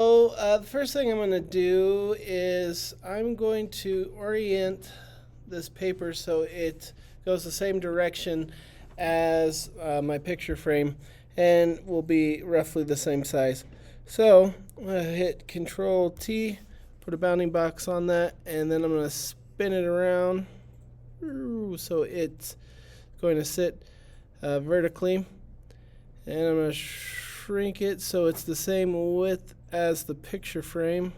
So the first thing I'm going to do is I'm going to orient this paper so it goes the same direction as my picture frame and will be roughly the same size. So I'm going to hit Control T, put a bounding box on that, and then I'm going to spin it around so it's going to sit vertically, and I'm going to shrink it so it's the same width as the picture frame.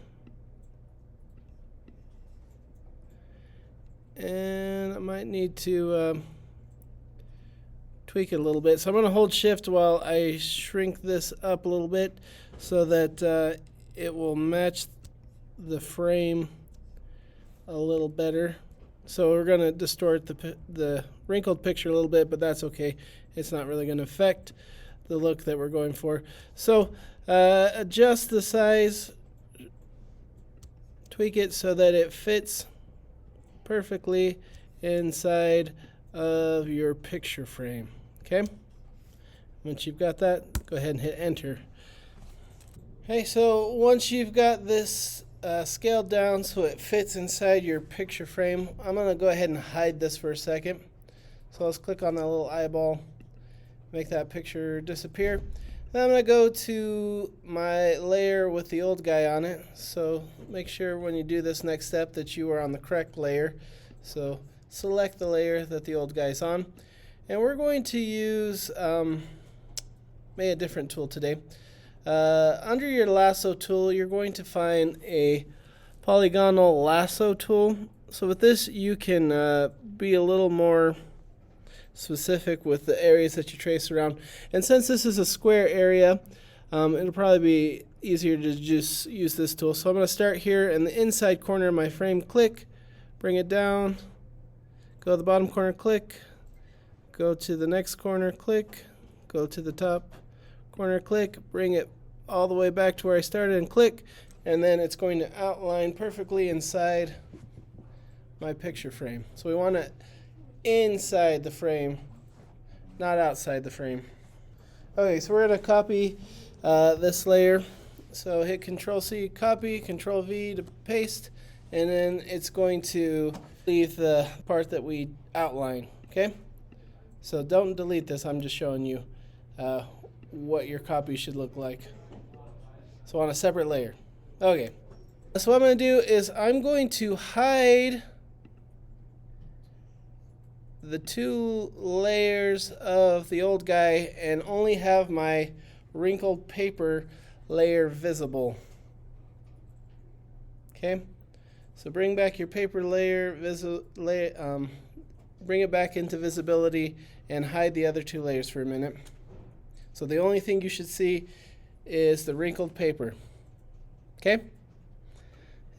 And I might need to tweak it a little bit. So I'm going to hold shift while I shrink this up a little bit so that it will match the frame a little better. So we're going to distort the wrinkled picture a little bit, but that's okay. It's not really going to affect the look that we're going for. So adjust the size, tweak it so that it fits perfectly inside of your picture frame. Okay? Once you've got that, go ahead and hit enter. Okay, so once you've got this scaled down so it fits inside your picture frame, I'm going to go ahead and hide this for a second. So let's click on that little eyeball, make that picture disappear. Then I'm going to go to my layer with the old guy on it. So make sure when you do this next step that you are on the correct layer. So select the layer that the old guy's on. And we're going to use maybe a different tool today. Under your lasso tool, you're going to find a polygonal lasso tool. So with this, you can be a little more specific with the areas that you trace around. And since this is a square area, it'll probably be easier to just use this tool. So I'm going to start here in the inside corner of my frame, click, bring it down, go to the bottom corner, click, go to the next corner, click, go to the top corner, click, bring it all the way back to where I started and click, and then it's going to outline perfectly inside my picture frame. So we want it inside the frame, not outside the frame. Okay, so we're going to copy this layer. So hit Control C, copy, Control V to paste, and then it's going to leave the part that we outline. Okay? So don't delete this, I'm just showing you what your copy should look like. So on a separate layer. Okay. So what I'm going to do is I'm going to hide the two layers of the old guy and only have my wrinkled paper layer visible. Okay, so bring back your paper layer, bring it back into visibility and hide the other two layers for a minute. So the only thing you should see is the wrinkled paper. Okay,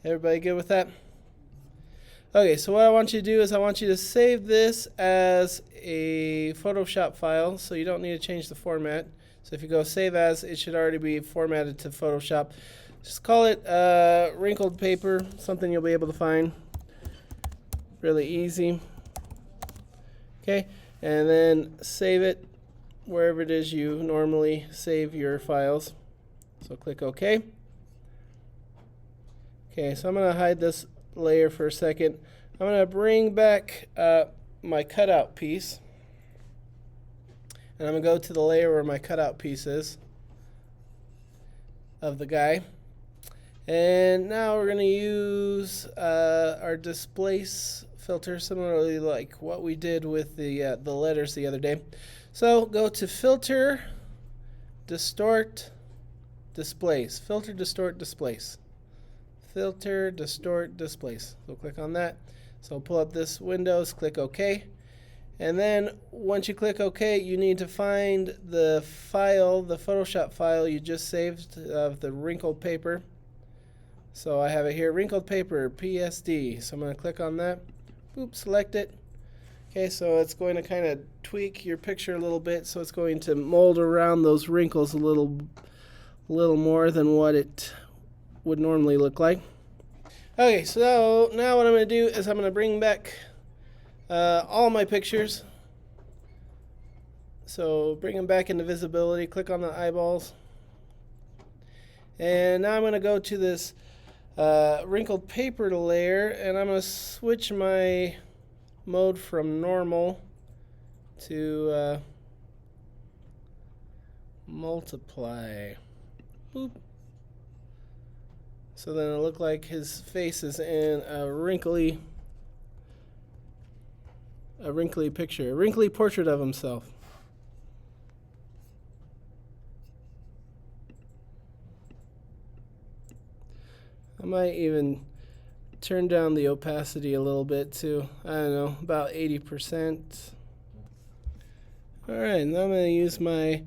everybody good with that? Okay, so what I want you to do is I want you to save this as a Photoshop file, so you don't need to change the format. So if you go save as, it should already be formatted to Photoshop. Just call it wrinkled paper, something you'll be able to find really easy. Okay, and then save it wherever it is you normally save your files. So click OK. Okay, so I'm going to hide this layer for a second. I'm going to bring back my cutout piece, and I'm going to go to the layer where my cutout piece is of the guy. And now we're going to use our displace filter, similarly like what we did with the letters the other day. So go to Filter, Distort, Displace. Filter, Distort, Displace. Filter, Distort, Displace. So click on that. So pull up this Windows, click OK. And then once you click OK, you need to find the file, the Photoshop file you just saved of the wrinkled paper. So I have it here, wrinkled paper, PSD. So I'm going to click on that. Boop, select it. Okay, so it's going to kind of tweak your picture a little bit. So it's going to mold around those wrinkles a little more than what it would normally look like. Okay, so now what I'm going to do is I'm going to bring back all my pictures. So bring them back into visibility, click on the eyeballs, And now I'm going to go to this wrinkled paper layer, and I'm going to switch my mode from normal to multiply. Boop. So then it'll look like his face is in a wrinkly picture, a wrinkly portrait of himself. I might even turn down the opacity a little bit to, I don't know, about 80%. All right, now I'm going to use my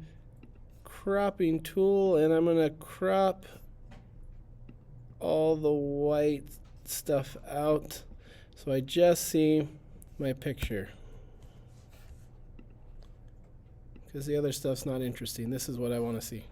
cropping tool, and I'm going to crop all the white stuff out so I just see my picture, because the other stuff's not interesting. This is what I want to see.